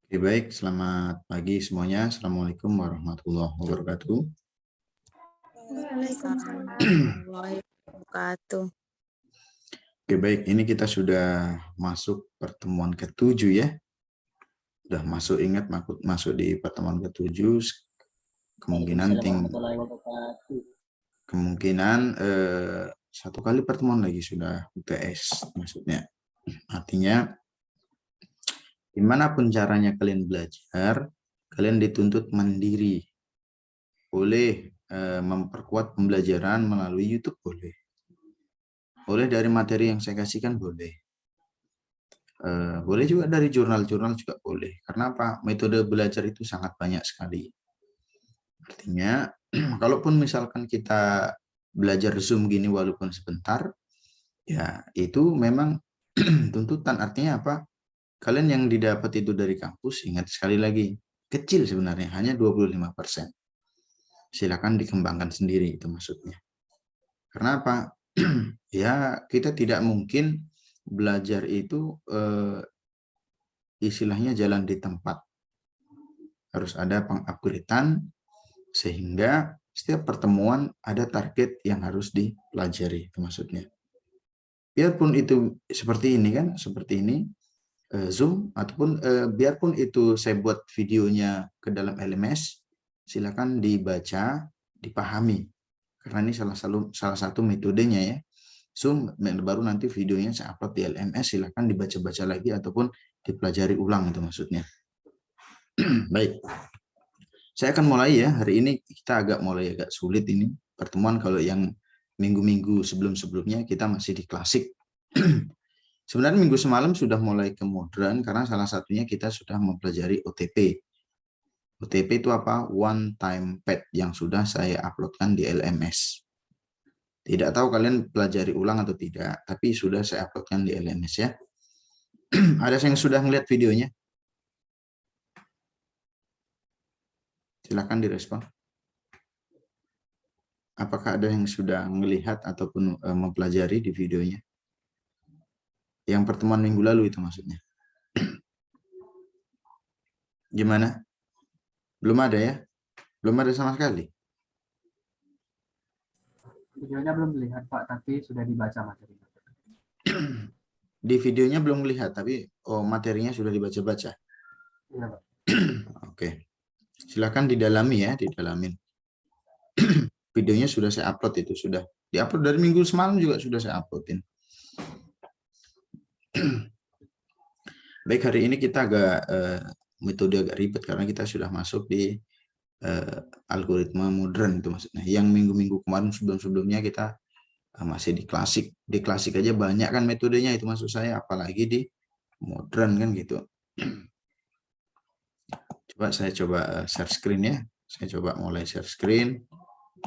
Oke, baik, selamat pagi semuanya. Assalamualaikum warahmatullahi wabarakatuh. Waalaikumsalam warahmatullahi wabarakatuh. Oke, baik, ini kita sudah masuk pertemuan ke-7 ya. Sudah masuk, ingat masuk di pertemuan ke-7. Kemungkinan satu kali pertemuan lagi sudah UTS maksudnya. Artinya dimanapun caranya kalian belajar, kalian dituntut mandiri. Boleh memperkuat pembelajaran melalui YouTube, boleh. Boleh dari materi yang saya kasihkan, boleh. Boleh juga dari jurnal-jurnal juga boleh. Karena apa? Metode belajar itu sangat banyak sekali. Artinya, kalaupun misalkan kita belajar Zoom gini walaupun sebentar, ya itu memang tuntutan. Artinya apa? Kalian yang didapat itu dari kampus, ingat sekali lagi, kecil sebenarnya, hanya 25%. Silakan dikembangkan sendiri, itu maksudnya. Karena apa? Ya, kita tidak mungkin belajar itu istilahnya jalan di tempat. Harus ada pengupgradean sehingga setiap pertemuan ada target yang harus dipelajari, itu maksudnya. Biarpun itu seperti ini kan, seperti ini Zoom, ataupun biarpun itu saya buat videonya ke dalam LMS, silakan dibaca, dipahami. Karena ini salah satu metodenya ya. Zoom baru nanti videonya saya upload di LMS, silakan dibaca-baca lagi ataupun dipelajari ulang, itu maksudnya. Baik. Saya akan mulai ya. Hari ini kita mulai agak sulit ini pertemuan. Kalau yang minggu-minggu sebelum-sebelumnya kita masih di klasik. Sebenarnya minggu semalam sudah mulai ke modern karena salah satunya kita sudah mempelajari OTP. OTP itu apa? One Time Pad yang sudah saya uploadkan di LMS. Tidak tahu kalian pelajari ulang atau tidak, tapi sudah saya uploadkan di LMS ya. Ada yang sudah melihat videonya? Silakan direspon. Apakah ada yang sudah melihat ataupun mempelajari di videonya? Yang pertemuan minggu lalu itu maksudnya. Gimana? Belum ada ya? Belum ada sama sekali? Videonya belum dilihat Pak, tapi sudah dibaca materinya. Di videonya belum melihat, tapi materinya sudah dibaca-baca. Iya Pak. Oke. Silakan didalami ya, didalamin. Videonya sudah saya upload, itu sudah diupload dari minggu semalam juga sudah saya uploadin. Baik, hari ini kita metode agak ribet karena kita sudah masuk di algoritma modern, itu maksudnya. Yang minggu-minggu kemarin sebelum-sebelumnya kita masih di klasik. Di klasik aja banyak kan metodenya, itu maksud saya, apalagi di modern kan gitu. Saya coba share screen ya. Saya coba mulai share screen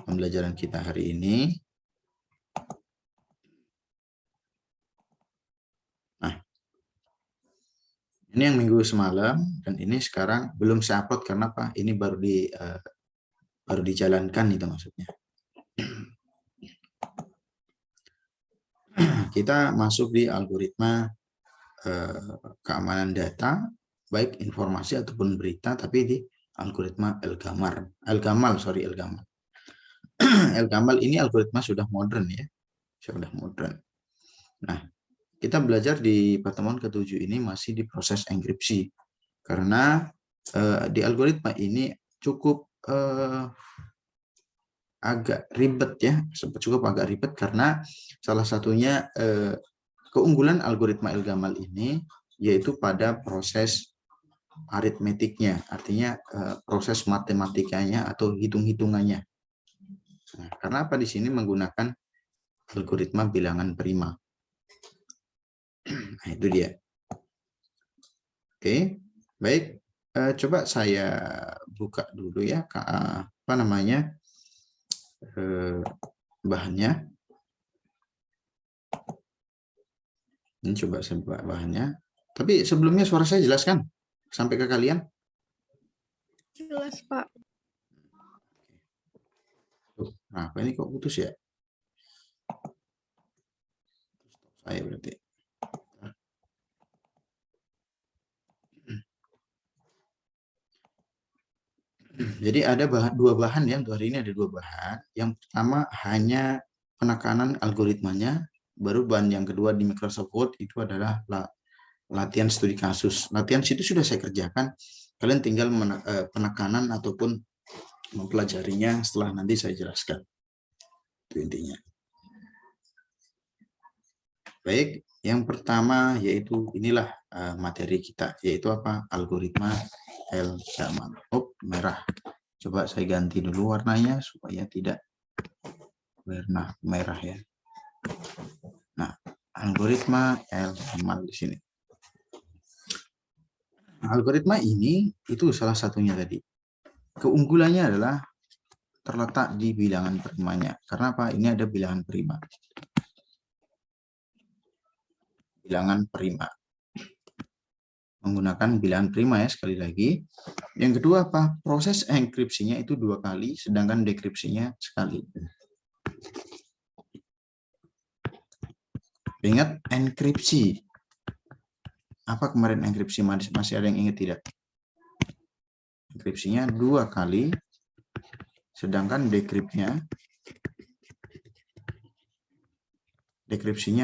pembelajaran kita hari ini. Nah, ini yang minggu semalam dan ini sekarang belum saya upload karena apa? Ini baru dijalankan, itu maksudnya. Kita masuk di algoritma keamanan data, baik informasi ataupun berita, tapi di algoritma El-Gamal. El-Gamal ini algoritma sudah modern ya, sudah modern. Nah, kita belajar di pertemuan ke-7 ini masih di proses enkripsi, karena di algoritma ini cukup agak ribet ya, cukup agak ribet karena salah satunya keunggulan algoritma El-Gamal ini yaitu pada proses aritmetiknya, artinya proses matematikanya atau hitung-hitungannya. Nah, karena apa di sini menggunakan algoritma bilangan prima. Nah, itu dia. Oke, baik. Coba saya buka dulu ya, apa namanya, bahannya. Ini coba saya buka bahannya. Tapi sebelumnya suara saya jelas kan? Sampai ke kalian? Jelas Pak. Nah, apa ini kok putus ya? Saya berarti. Jadi ada dua bahan ya, untuk hari ini ada dua bahan. Yang pertama hanya penekanan algoritmanya, baru bahan yang kedua di Microsoft Word itu adalah latihan studi kasus. Latihan situ sudah saya kerjakan, kalian tinggal penekanan ataupun mempelajarinya setelah nanti saya jelaskan. Itu intinya. Baik, yang pertama yaitu inilah materi kita, yaitu apa? Algoritma El-Gamal. Oh, merah. Coba saya ganti dulu warnanya supaya tidak warna merah ya. Nah, algoritma El-Gamal di sini. Algoritma ini itu salah satunya tadi. Keunggulannya adalah terletak di bilangan primanya. Karena apa? Ini ada bilangan prima. Bilangan prima. Menggunakan bilangan prima ya, sekali lagi. Yang kedua apa? Proses enkripsinya itu 2 kali, sedangkan dekripsinya sekali. Ingat enkripsi. Apa kemarin enkripsi? Masih ada yang ingat tidak? Enkripsinya 2 kali, sedangkan dekripsinya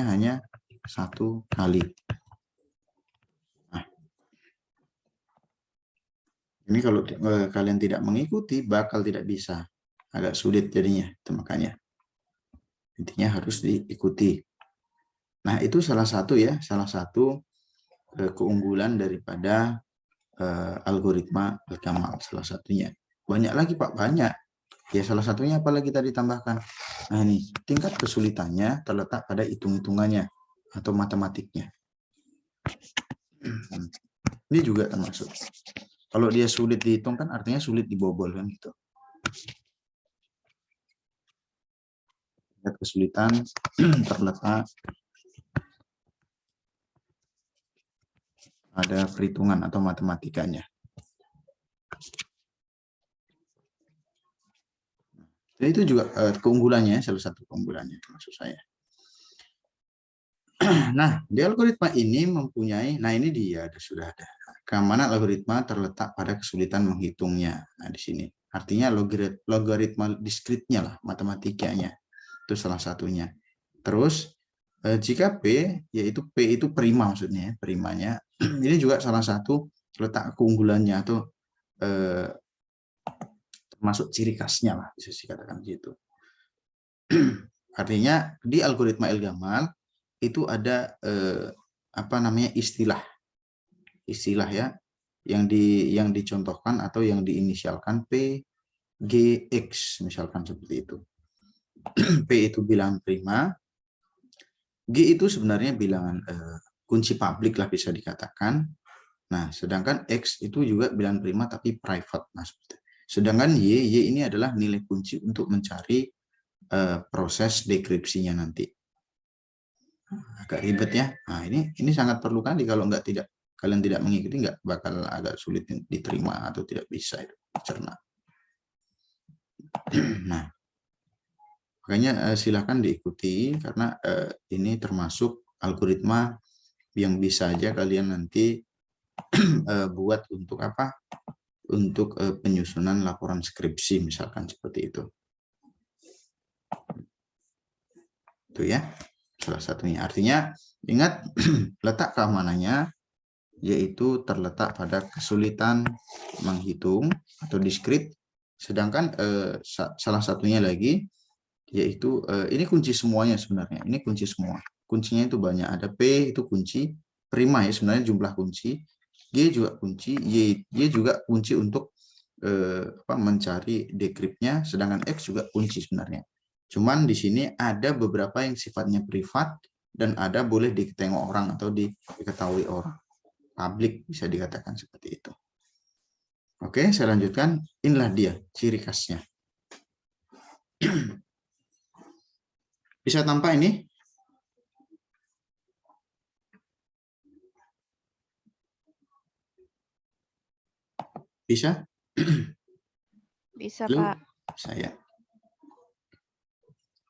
hanya 1 kali. Ini kalau kalian tidak mengikuti, bakal tidak bisa. Agak sulit jadinya, itu makanya. Intinya harus diikuti. Nah, itu salah satu ya, salah satu keunggulan daripada algoritma El-Gamal, salah satunya. Banyak lagi Pak, banyak. Ya, salah satunya apalagi tadi tambahkan. Nah, ini tingkat kesulitannya terletak pada hitung-hitungannya atau matematiknya. Ini juga termasuk. Kalau dia sulit dihitung kan artinya sulit dibobol kan gitu. Kesulitan terletak pada perhitungan atau matematikanya. Jadi itu juga keunggulannya, salah satu keunggulannya maksud saya. Nah, di algoritma ini mempunyai, nah ini dia sudah ada. Keamanan algoritma terletak pada kesulitan menghitungnya. Nah, di sini. Artinya logaritma diskritnya lah, matematikanya. Itu salah satunya. Terus, jika P, yaitu P itu prima maksudnya, primanya. Ini juga salah satu letak keunggulannya atau termasuk ciri khasnya lah, bisa dikatakan gitu. Artinya, di algoritma El-Gamal, itu ada istilah ya yang dicontohkan atau yang diinisialkan P, G, X misalkan seperti itu. P itu bilangan prima, G itu sebenarnya bilangan kunci publik lah bisa dikatakan. Nah, sedangkan X itu juga bilangan prima tapi private. Nah, sedangkan Y ini adalah nilai kunci untuk mencari proses dekripsinya nanti. Agak ribet ya. Nah, ini sangat perlu kali, kalau kalian tidak mengikuti nggak bakal agak sulit diterima atau tidak bisa dicerna. Nah, makanya silakan diikuti karena ini termasuk algoritma yang bisa aja kalian nanti buat untuk apa? Untuk penyusunan laporan skripsi misalkan seperti itu. Itu ya. Salah satunya. Artinya ingat letak keamanannya yaitu terletak pada kesulitan menghitung atau diskrit, sedangkan salah satunya lagi yaitu ini kunci semuanya sebenarnya. Ini kunci semua. Kuncinya itu banyak. Ada P itu kunci prima ya, sebenarnya jumlah kunci. G juga kunci, Y juga kunci untuk mencari dekripnya, sedangkan X juga kunci sebenarnya. Cuman di sini ada beberapa yang sifatnya privat dan ada boleh ditengok orang atau diketahui orang. Publik bisa dikatakan seperti itu. Oke, saya lanjutkan. Inilah dia ciri khasnya. Bisa tampak ini? Bisa? Bisa, Halo? Pak. Saya.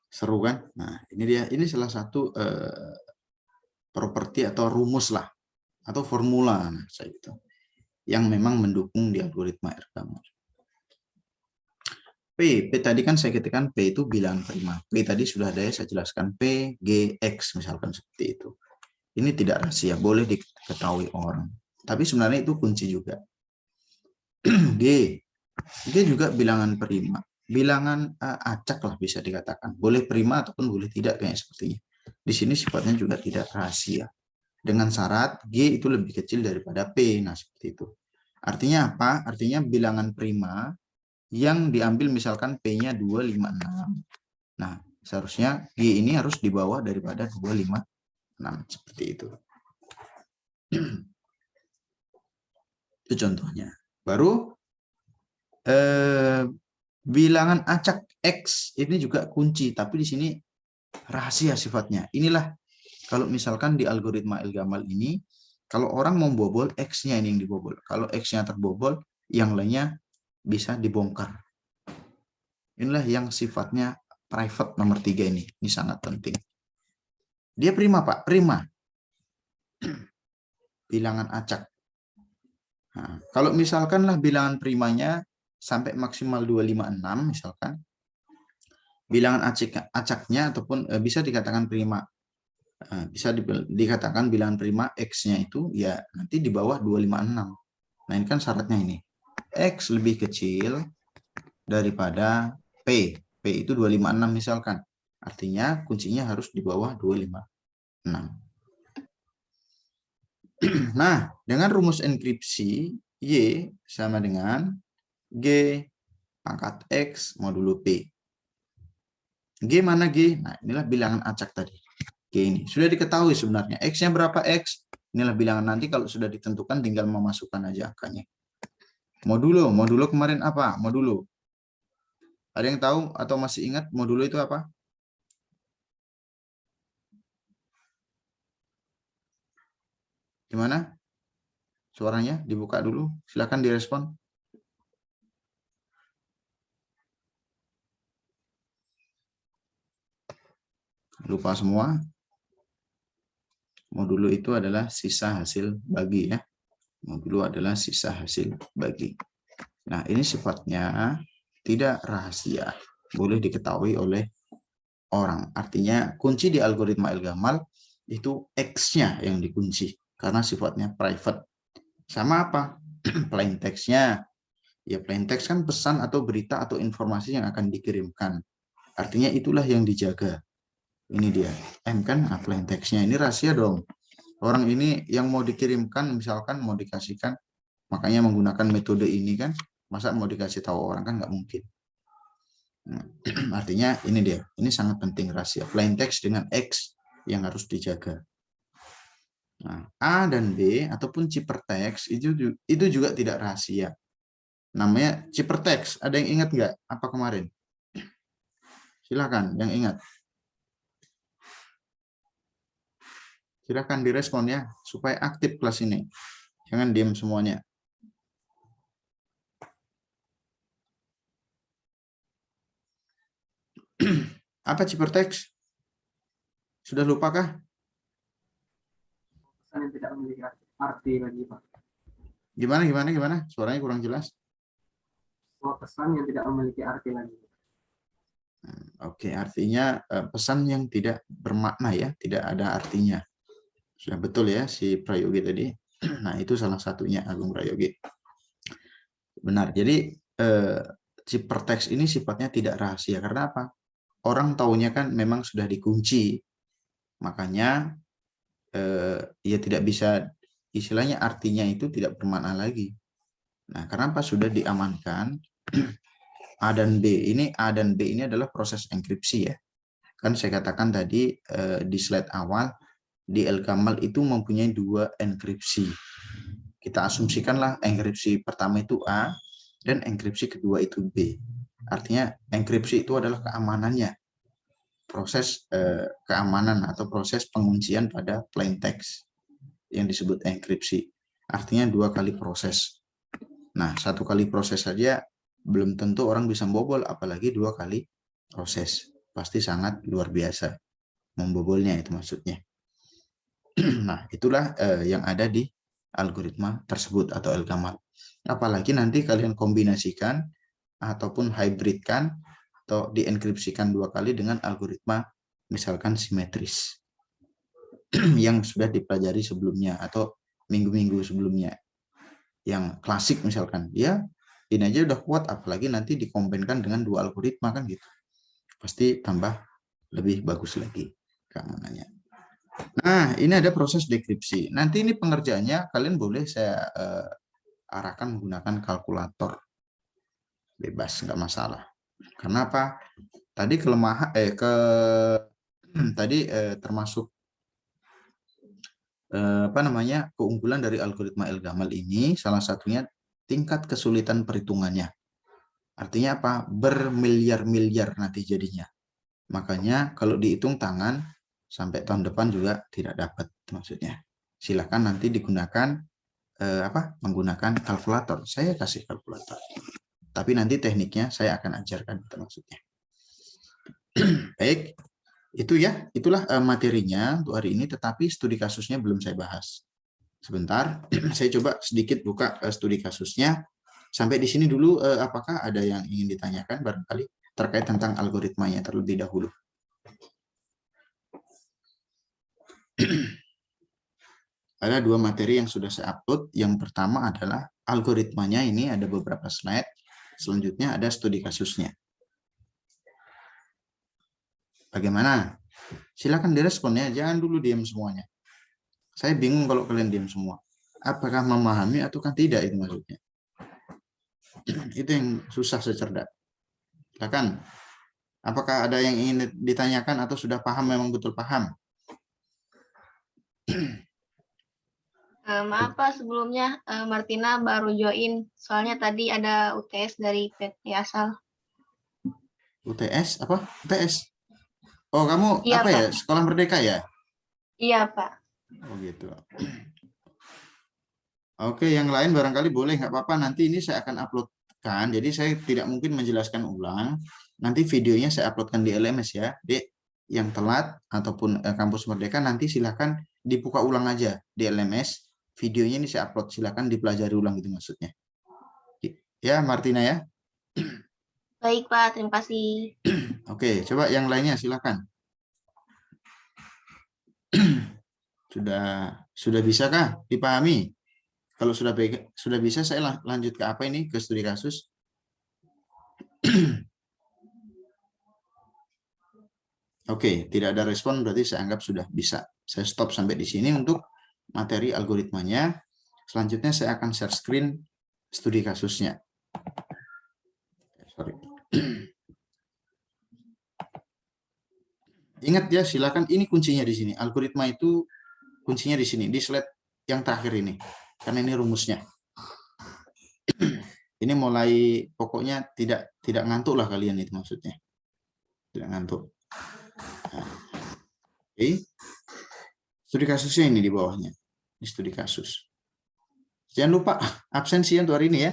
Seru kan? Nah, ini dia. Ini salah satu properti atau rumus lah atau formula gitu, yang memang mendukung di algoritma El-Gamal. P tadi kan saya ketikkan P itu bilangan prima. P tadi sudah ada ya, saya jelaskan P, G, X misalkan seperti itu. Ini tidak rahasia, boleh diketahui orang. Tapi sebenarnya itu kunci juga. G juga bilangan prima. Bilangan acak lah bisa dikatakan. Boleh prima ataupun boleh tidak kayak sepertinya. Di sini sifatnya juga tidak rahasia. Dengan syarat G itu lebih kecil daripada P. Nah, seperti itu. Artinya apa? Artinya bilangan prima yang diambil misalkan P-nya 256. Nah, seharusnya G ini harus di bawah daripada 256. Seperti itu. Itu contohnya. Baru bilangan acak X ini juga kunci, tapi di sini rahasia sifatnya. Inilah kalau misalkan di algoritma El-Gamal ini, kalau orang mau bobol, X-nya ini yang dibobol. Kalau X-nya terbobol, yang lainnya bisa dibongkar. Inilah yang sifatnya private nomor 3 ini. Ini sangat penting. Dia prima, Pak. Prima. Bilangan acak. Nah, kalau misalkanlah bilangan primanya sampai maksimal 256 misalkan, bilangan acaknya ataupun bisa dikatakan prima. Bisa dikatakan bilangan prima X-nya itu ya nanti di bawah 256. Nah, ini kan syaratnya ini. X lebih kecil daripada P. P itu 256 misalkan. Artinya kuncinya harus di bawah 256. Nah, dengan rumus enkripsi Y sama dengan G pangkat X modulo P. G mana G? Nah, inilah bilangan acak tadi. G ini. Sudah diketahui sebenarnya. X-nya berapa X? Inilah bilangan nanti kalau sudah ditentukan tinggal memasukkan aja angkanya. Modulo. Modulo kemarin apa? Modulo. Ada yang tahu atau masih ingat modulo itu apa? Gimana? Suaranya dibuka dulu. Silakan direspon. Lupa semua. Modulo itu adalah sisa hasil bagi ya. Modulo adalah sisa hasil bagi. Nah, ini sifatnya tidak rahasia. Boleh diketahui oleh orang. Artinya kunci di algoritma El-Gamal itu X-nya yang dikunci. Karena sifatnya private. Sama apa? Plain text-nya. Ya, plain text kan pesan atau berita atau informasi yang akan dikirimkan. Artinya itulah yang dijaga. Ini dia. M kan plain text-nya. Ini rahasia dong. Orang ini yang mau dikirimkan, misalkan mau dikasihkan, makanya menggunakan metode ini kan, masa mau dikasih tahu orang kan nggak mungkin. Nah, artinya ini dia. Ini sangat penting rahasia. Plain text dengan X yang harus dijaga. Nah, A dan B ataupun ciphertext itu juga tidak rahasia. Namanya ciphertext. Ada yang ingat nggak apa kemarin? Silakan yang ingat. Silakan direspon ya supaya aktif kelas ini. Jangan diam semuanya. Apa ciphertext? Sudah lupakah? Pesan yang tidak memiliki arti lagi, Pak. Gimana? Suaranya kurang jelas. Pesan yang tidak memiliki arti lagi. Oke, artinya pesan yang tidak bermakna ya, tidak ada artinya. Sudah betul ya si Prayogi tadi. Nah, itu salah satunya Agung Prayogi. Benar. Jadi ciphertext ini sifatnya tidak rahasia karena apa? Orang taunya kan memang sudah dikunci. Makanya ya tidak bisa, istilahnya artinya itu tidak bermakna lagi. Nah, kenapa sudah diamankan? A dan B ini, A dan B ini adalah proses enkripsi ya. Kan saya katakan tadi di slide awal, di El-Gamal itu mempunyai 2 enkripsi. Kita asumsikanlah enkripsi pertama itu A dan enkripsi kedua itu B. Artinya enkripsi itu adalah keamanannya. Proses keamanan atau proses penguncian pada plain text yang disebut enkripsi. Artinya 2 kali proses. Nah, 1 kali proses saja belum tentu orang bisa membobol, apalagi 2 kali proses. Pasti sangat luar biasa membobolnya, itu maksudnya. Nah, itulah yang ada di algoritma tersebut atau El-Gamal. Apalagi nanti kalian kombinasikan ataupun hybridkan atau dienkripsikan 2 kali dengan algoritma misalkan simetris yang sudah dipelajari sebelumnya atau minggu-minggu sebelumnya. Yang klasik misalkan, ya ini aja udah kuat, apalagi nanti dikombinkan dengan 2 algoritma kan gitu. Pasti tambah lebih bagus lagi keamanannya. Nah, ini ada proses dekripsi. Nanti ini pengerjaannya kalian boleh saya arahkan menggunakan kalkulator. Bebas, nggak masalah. Karena apa? Tadi kelemahan termasuk keunggulan dari algoritma El-Gamal ini salah satunya tingkat kesulitan perhitungannya. Artinya apa? Bermiliar-miliar nanti jadinya. Makanya kalau dihitung tangan sampai tahun depan juga tidak dapat maksudnya. Silakan nanti digunakan menggunakan kalkulator. Saya kasih kalkulator. Tapi nanti tekniknya saya akan ajarkan itu maksudnya. Baik. Itulah materinya untuk hari ini, tetapi studi kasusnya belum saya bahas. Sebentar, saya coba sedikit buka studi kasusnya. Sampai di sini dulu, apakah ada yang ingin ditanyakan barangkali terkait tentang algoritmanya terlebih dahulu? Ada 2 materi yang sudah saya upload. Yang pertama adalah algoritmanya, ini ada beberapa slide. Selanjutnya ada studi kasusnya. Bagaimana? Silakan diresponnya, jangan dulu diam semuanya. Saya bingung kalau kalian diam semua. Apakah memahami ataukah tidak itu maksudnya? Itu yang susah secerdak. Silakan. Apakah ada yang ingin ditanyakan atau sudah paham, memang betul paham? Maaf Pak, sebelumnya Martina baru join. Soalnya tadi ada UTS dari PT Asal. UTS? Apa? UTS? Oh, kamu Iya, apa Pak. ya? Sekolah Merdeka ya? Iya, Pak. Oh gitu. Oke, yang lain barangkali boleh, nggak apa-apa. Nanti ini saya akan uploadkan. Jadi saya tidak mungkin menjelaskan ulang. Nanti videonya saya uploadkan di LMS ya. Dek, yang telat ataupun Kampus Merdeka nanti silahkan dibuka ulang aja di LMS. Videonya ini saya upload, silahkan dipelajari ulang gitu maksudnya. Ya, Martina ya. Baik, Pak. Terima kasih. Oke, coba yang lainnya silahkan. Sudah bisakah dipahami? Kalau sudah bisa, saya lanjut ke apa ini? Ke studi kasus. Oke, tidak ada respon, berarti saya anggap sudah bisa. Saya stop sampai di sini untuk materi algoritmanya. Selanjutnya saya akan share screen studi kasusnya. Sorry. Ingat ya, silakan, ini kuncinya di sini. Algoritma itu kuncinya di sini, di slide yang terakhir ini. Karena ini rumusnya. Ini mulai, pokoknya tidak ngantuk lah kalian itu maksudnya. Tidak ngantuk. Nah, oke. Studi kasusnya ini di bawahnya. Ini studi kasus. Jangan lupa absensi untuk hari ini ya.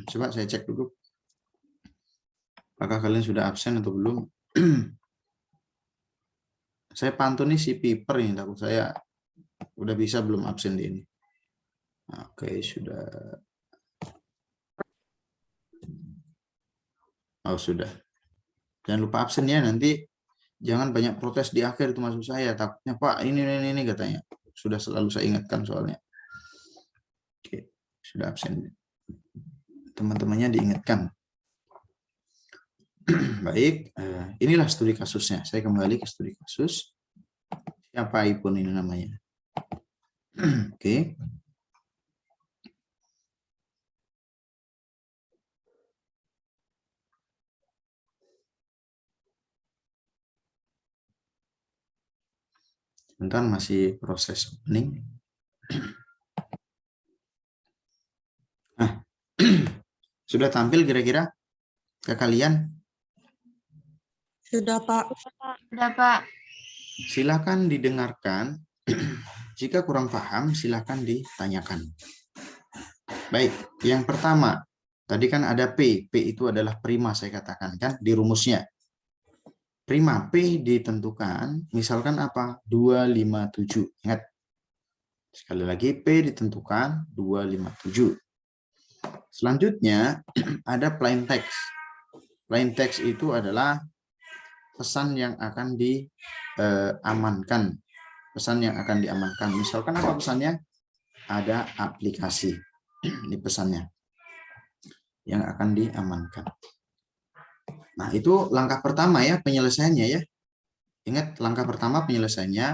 Coba saya cek dulu. Apakah kalian sudah absen atau belum? Saya pantun nih si Piper ini, takut saya udah bisa belum absen di ini. Oke, sudah. Oh, sudah. Jangan lupa absen ya, nanti jangan banyak protes di akhir itu maksud saya. Takutnya Pak ini katanya. Sudah selalu saya ingatkan soalnya. Oke, sudah absen. Teman-temannya diingatkan. Baik, inilah studi kasusnya. Saya kembali ke studi kasus. Siapa pun ini namanya. Oke. Sebentar, masih proses opening. Nah, sudah tampil kira-kira ke kalian? Sudah, Pak. Sudah, Pak. Silakan didengarkan. Jika kurang paham, silakan ditanyakan. Baik, yang pertama, tadi kan ada P. P itu adalah prima, saya katakan kan, di rumusnya. Prima P ditentukan, misalkan apa? 257. Ingat, sekali lagi P ditentukan 257. Selanjutnya ada plain text. Plain text itu adalah pesan yang akan diamankan. Pesan yang akan diamankan. Misalkan apa pesannya? Ada aplikasi. Ini pesannya yang akan diamankan. Nah, itu langkah pertama ya penyelesaiannya ya. Ingat langkah pertama penyelesaiannya.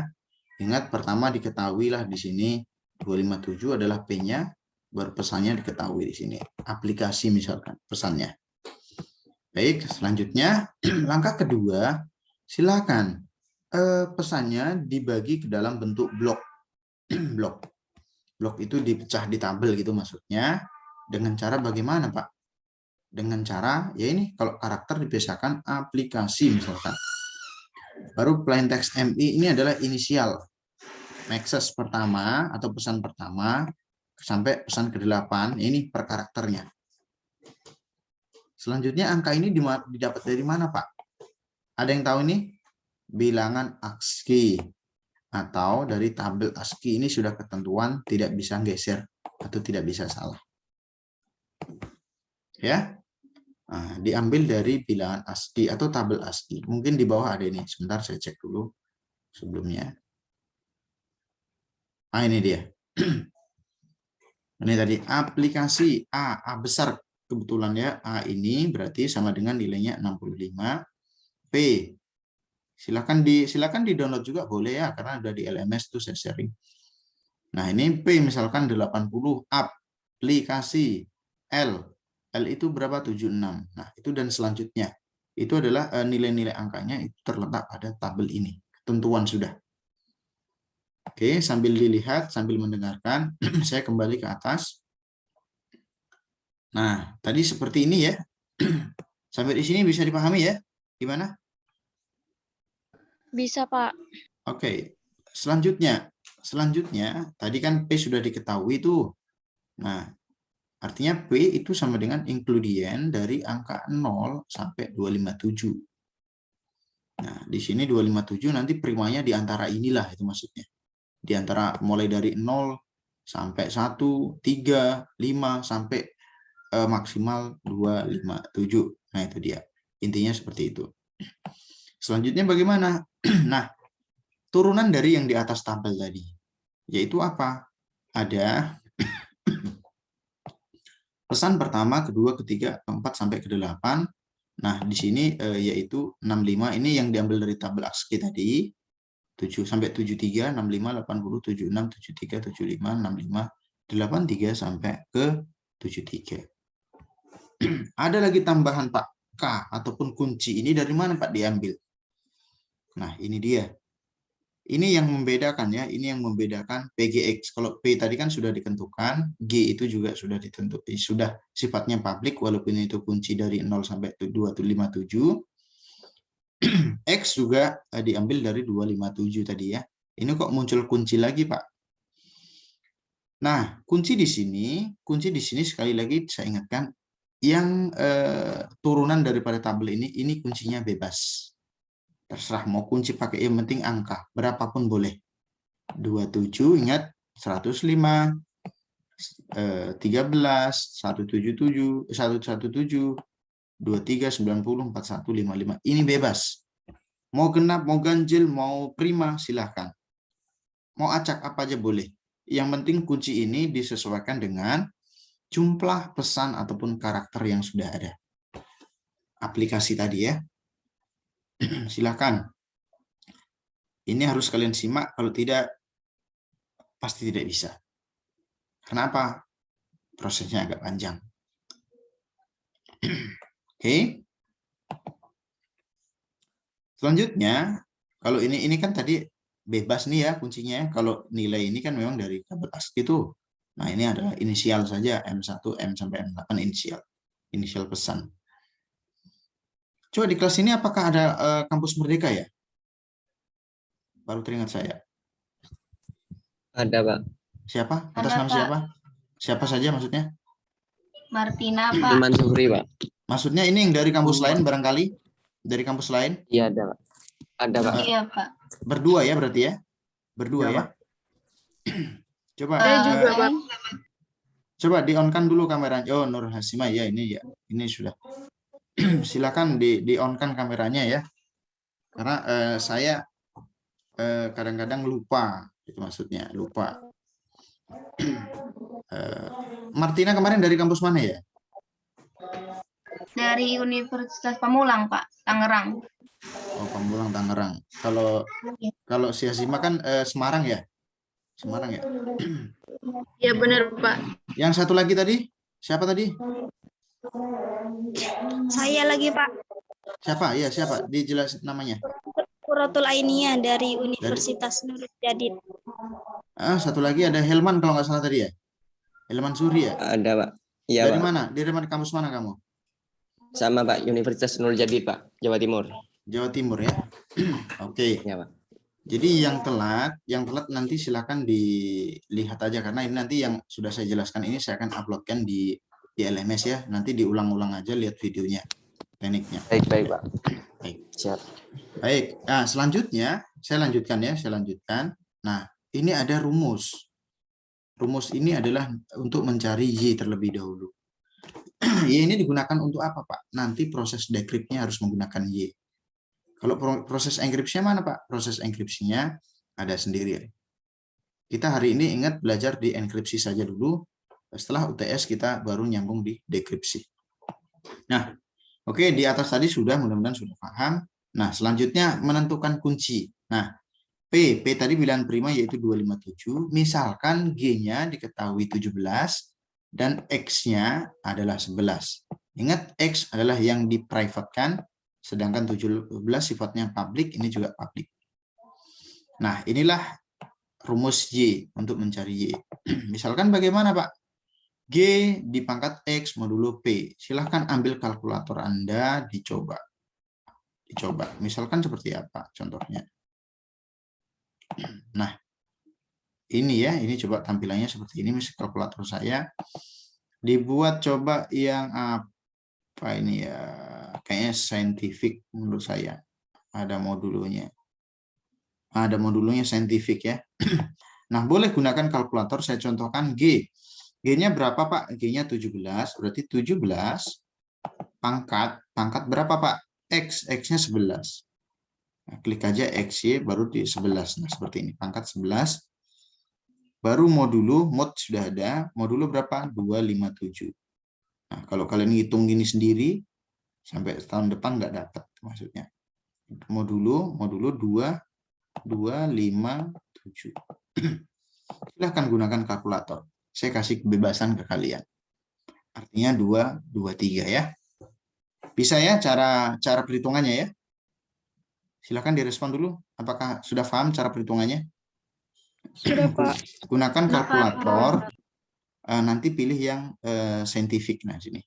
Ingat pertama diketahuilah di sini 257 adalah P-nya, baru pesannya diketahui di sini. Aplikasi misalkan pesannya. Baik, selanjutnya langkah kedua, silakan pesannya dibagi ke dalam bentuk blok. Blok. Blok itu dipecah di tabel gitu maksudnya. Dengan cara bagaimana, Pak? Dengan cara, ya ini kalau karakter dipisahkan aplikasi misalkan. Baru plain text MI ini adalah inisial. Message pertama atau pesan pertama sampai pesan ke-8, ini per karakternya. Selanjutnya angka ini didapat dari mana, Pak? Ada yang tahu ini? Bilangan ASCII atau dari tabel ASCII ini sudah ketentuan tidak bisa geser atau tidak bisa salah. Ya. Nah, diambil dari bilangan ASCII atau tabel ASCII. Mungkin di bawah ada ini. Sebentar saya cek dulu sebelumnya. Ah, ini dia. Ini tadi aplikasi A besar. Kebetulan ya A ini berarti sama dengan nilainya 65. P. Silakan di download juga boleh ya karena udah di LMS tuh saya sharing. Nah, ini P misalkan 80 aplikasi L. L itu berapa? 76. Nah, itu dan selanjutnya. Itu adalah nilai-nilai angkanya itu terletak pada tabel ini. Ketentuan sudah. Oke, sambil dilihat, sambil mendengarkan, saya kembali ke atas. Nah, tadi seperti ini ya. Sampai di sini bisa dipahami ya? Gimana? Bisa, Pak. Oke, selanjutnya tadi kan P sudah diketahui tuh. Nah, artinya P itu sama dengan inkludien dari angka 0 sampai 257. Nah, di sini 257 nanti primanya di antara inilah itu maksudnya. Di antara mulai dari 0 sampai 1, 3, 5 sampai maksimal 257. Nah, itu dia. Intinya seperti itu. Selanjutnya bagaimana? Nah, turunan dari yang di atas tabel tadi. Yaitu apa? Ada pesan pertama, kedua, ketiga, keempat, sampai ke-8. Nah, di sini yaitu 65 ini yang diambil dari tabel ASCII tadi. 7 sampai 73, 65, 80, 76, 73, 75, 65, 83 sampai ke 73. Ada lagi tambahan Pak, K ataupun kunci ini dari mana Pak diambil? Nah, ini dia. Ini yang membedakan ya, ini yang membedakan PGX. Kalau P tadi kan sudah ditentukan, G itu juga sudah ditentukan, sudah sifatnya publik walaupun itu kunci dari 0 sampai 257. X juga diambil dari 257 tadi ya. Ini kok muncul kunci lagi, Pak? Nah, kunci di sini sekali lagi saya ingatkan, yang turunan daripada tabel ini kuncinya bebas. Terserah mau kunci pakai yang penting angka, berapapun boleh. 27 ingat 105, 13, 177, 117, 23, 90, 41, 55. Ini bebas. Mau genap, mau ganjil, mau prima, silahkan. Mau acak apa aja boleh. Yang penting kunci ini disesuaikan dengan jumlah pesan ataupun karakter yang sudah ada. Aplikasi tadi ya. Silahkan. Ini harus kalian simak, kalau tidak pasti tidak bisa. Kenapa? Prosesnya agak panjang. Oke. Selanjutnya, kalau ini kan tadi bebas nih ya kuncinya. Kalau nilai ini kan memang dari tabel ASCII itu. Nah, ini adalah inisial saja, M1, M sampai M8 inisial. Inisial pesan. Coba di kelas ini apakah ada kampus Merdeka ya? Baru teringat saya. Ada, Pak. Siapa? Atas Ada, nama Pak. siapa? Siapa saja maksudnya? Martina, Pak. Iman Zuhri, Pak. Maksudnya ini yang dari kampus lain barangkali? Dari kampus lain? Iya, ada, Pak. Ada, Pak. Iya, Pak. Berdua ya berarti ya? Berdua Iya, ya? Pak. Coba. Saya juga, Pak. Coba di-on-kan dulu kameranya. Oh, Nur Hasima ya, ini ya. Ini sudah. Silakan di-on-kan kameranya ya. Karena saya kadang-kadang lupa, itu maksudnya, lupa. Martina kemarin dari kampus mana ya? Dari Universitas Pamulang, Pak, Tangerang. Oh, Pamulang, Tangerang. Kalau si Hasima kan Semarang ya? Semarang ya? Iya benar, Pak. Yang satu lagi tadi? Siapa tadi? Saya lagi Pak, Siapa? Ya, siapa? Dijelasin namanya. Qurratul Ainia dari Universitas Nurul Jadid. Satu lagi ada Helman kalau nggak salah tadi ya? Helman Suri ya? Ada, Pak. Iya, Dari Pak. mana? Dari mana kampus mana kamu? Sama, Pak. Universitas Nurul Jadid, Pak. Jawa Timur. Jawa Timur ya. Oke. Iya, Pak. Jadi yang telat nanti silakan dilihat aja karena ini nanti yang sudah saya jelaskan ini saya akan uploadkan di LMS ya. Nanti diulang-ulang aja lihat videonya, tekniknya. Baik, Pak. Baik. Siap. Baik. Nah, selanjutnya saya lanjutkan ya, saya lanjutkan. Nah, ini ada rumus. Rumus ini adalah untuk mencari Y terlebih dahulu. Y ini digunakan untuk apa, Pak? Nanti proses decryptnya harus menggunakan Y. Kalau proses enkripsinya mana, Pak? Proses enkripsinya ada sendiri. Kita hari ini ingat belajar di enkripsi saja dulu. Setelah UTS kita baru nyambung di dekripsi. Nah, oke, di atas tadi sudah, mudah-mudahan sudah paham. Nah, selanjutnya menentukan kunci. Nah, P tadi bilangan prima yaitu 257. Misalkan G-nya diketahui 17 dan X-nya adalah 11. Ingat, X adalah yang di-privatekan, sedangkan 17 sifatnya public, ini juga public. Nah, inilah rumus Y untuk mencari Y. Misalkan bagaimana, Pak? G dipangkat X modulo P. Silahkan ambil kalkulator Anda, dicoba. Misalkan seperti apa contohnya? Nah, ini ya, ini coba tampilannya seperti ini. Misalnya kalkulator saya. Dibuat coba yang apa ini ya? Kayaknya scientific menurut saya. Ada modulonya. Ada modulonya scientific ya. Nah, boleh gunakan kalkulator. Saya contohkan G. G-nya berapa, Pak? G-nya 17. Berarti 17 pangkat berapa, Pak? X. X-nya 11. Nah, klik aja XY baru di 11. Nah, seperti ini. Pangkat 11. Baru modulo, mod sudah ada. Modulo berapa? 257. Nah, kalau kalian hitung gini sendiri, sampai tahun depan nggak dapat maksudnya. Modulo 257. Silahkan gunakan kalkulator. Saya kasih kebebasan ke kalian. Artinya 223 ya. Bisa ya cara perhitungannya ya? Silahkan direspon dulu. Apakah sudah paham cara perhitungannya? Sudah Pak. Gunakan kalkulator. Nanti pilih yang scientific. Nah, sini.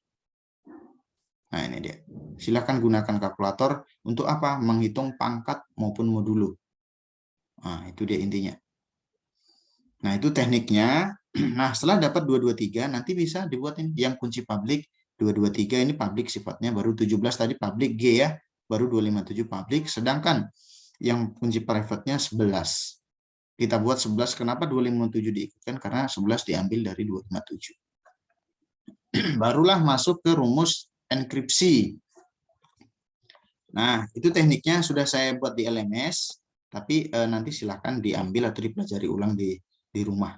Nah, ini dia. Silahkan gunakan kalkulator untuk apa? Menghitung pangkat maupun modulo. Nah, itu dia intinya. Nah, itu tekniknya. Nah, setelah dapat 223, nanti bisa dibuat ini. Yang kunci public, 223 ini public sifatnya, baru 17 tadi public G ya, baru 257 public, sedangkan yang kunci private-nya 11. Kita buat 11, kenapa 257 diikutkan? Karena 11 diambil dari 257. Barulah masuk ke rumus enkripsi. Nah, itu tekniknya sudah saya buat di LMS, tapi nanti silakan diambil atau dipelajari ulang di rumah.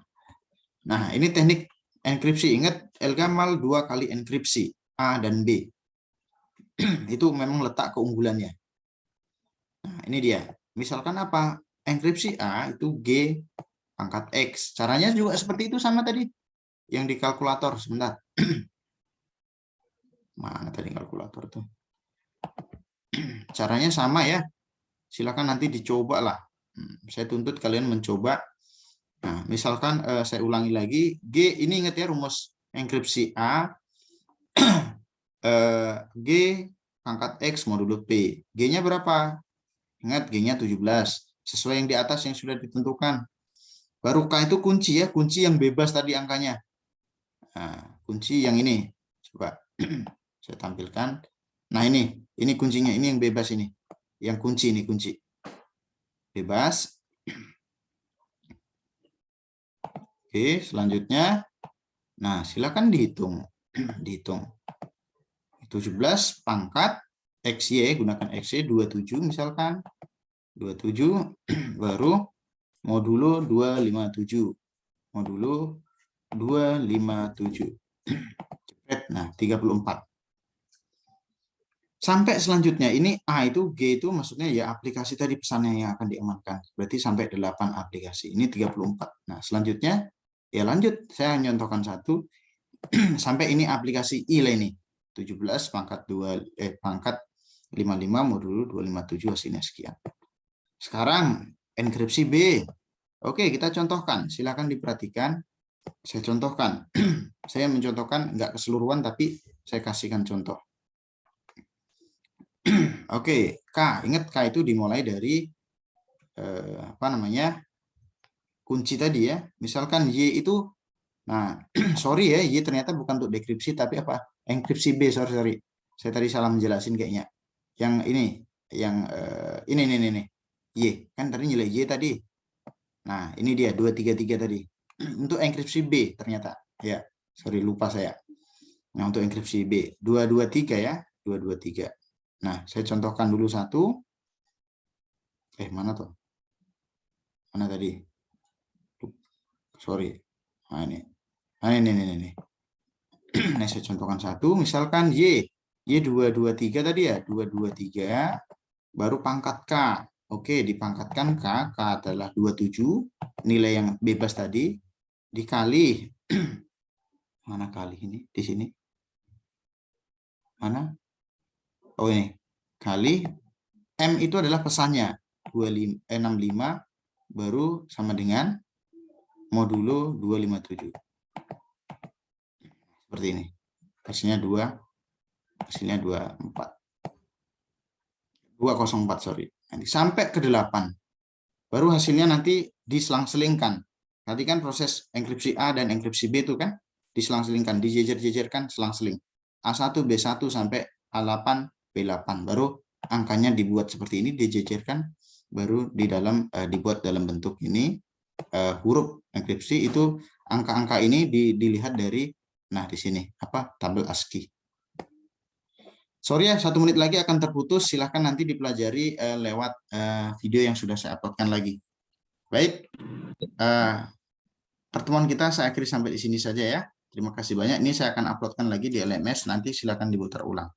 Nah, ini teknik enkripsi. Ingat, Elgamal 2 kali enkripsi, A dan B. Itu memang letak keunggulannya. Nah, ini dia. Misalkan apa? Enkripsi A itu G pangkat X. Caranya juga seperti itu sama tadi. Yang di kalkulator. Sebentar. Mana tadi kalkulator tuh? Caranya sama ya. Silakan nanti dicoba lah. Saya tuntut kalian mencoba. Nah, misalkan saya ulangi lagi. G ini ingat ya rumus enkripsi A. G pangkat X modulo P. G-nya berapa? Ingat G-nya 17. Sesuai yang di atas yang sudah ditentukan. Baru K itu kunci ya. Kunci yang bebas tadi angkanya. Nah, kunci yang ini. Coba saya tampilkan. Nah, ini kuncinya. Ini yang bebas ini. Yang kunci ini kunci. Bebas. Oke, selanjutnya. Nah, silakan dihitung. Dihitung. 17 pangkat XY, gunakan XY 27 misalkan. 27 baru modulo 257. Modulo 257. Nah, 34. Sampai selanjutnya, ini A itu, G itu maksudnya ya aplikasi tadi pesannya yang akan diamankan. Berarti sampai 8 aplikasi. Ini 34. Nah, selanjutnya, ya lanjut. Saya nyontohkan satu. Sampai ini aplikasi I lah ini. 17 pangkat 2, pangkat 55 modul 257 hasilnya sekian. Sekarang, enkripsi B. Oke, kita contohkan. Silakan diperhatikan. Saya contohkan. Saya mencontohkan nggak keseluruhan, tapi saya kasihkan contoh. Oke, K. Ingat K itu dimulai dari kunci tadi ya. Misalkan Y itu, nah sorry ya, Y ternyata bukan untuk dekripsi tapi apa? Enkripsi B. Sorry. Saya tadi salah menjelasin kayaknya. Yang ini, yang ini. Y kan tadi nilai Y tadi. Nah ini dia 233 tadi. Untuk enkripsi B ternyata ya. Sorry lupa saya. Nah untuk enkripsi B 223 ya, 223. Nah, saya contohkan dulu satu. Mana tuh? Mana tadi? Sorry. Nah, ini. Nah, ini. Nah, saya contohkan satu. Misalkan Y. Y 223 tadi ya. 223. Baru pangkat K. Oke, dipangkatkan K. K adalah 27. Nilai yang bebas tadi. Dikali. Mana kali ini? Di sini. Mana? Oh ini, kali M itu adalah pesannya 65 baru sama dengan modulo 257. Seperti ini. Hasilnya 24. 204 sorry. Nanti sampai ke 8. Baru hasilnya nanti diselang-selingkan. Tadi kan proses enkripsi A dan enkripsi B itu kan diselang-selingkan, dijejer-jejerkan selang-seling. A1 B1 sampai A8 B8 baru angkanya dibuat seperti ini, dijejerkan, baru di dalam dibuat dalam bentuk ini huruf enkripsi. Itu angka-angka ini dilihat dari di sini apa tabel ASCII. Sorry ya, 1 menit lagi akan terputus. Silahkan nanti dipelajari lewat video yang sudah saya uploadkan lagi. Baik, pertemuan kita saya akhiri sampai di sini saja ya. Terima kasih banyak. Ini saya akan uploadkan lagi di LMS. Nanti silahkan diputar ulang.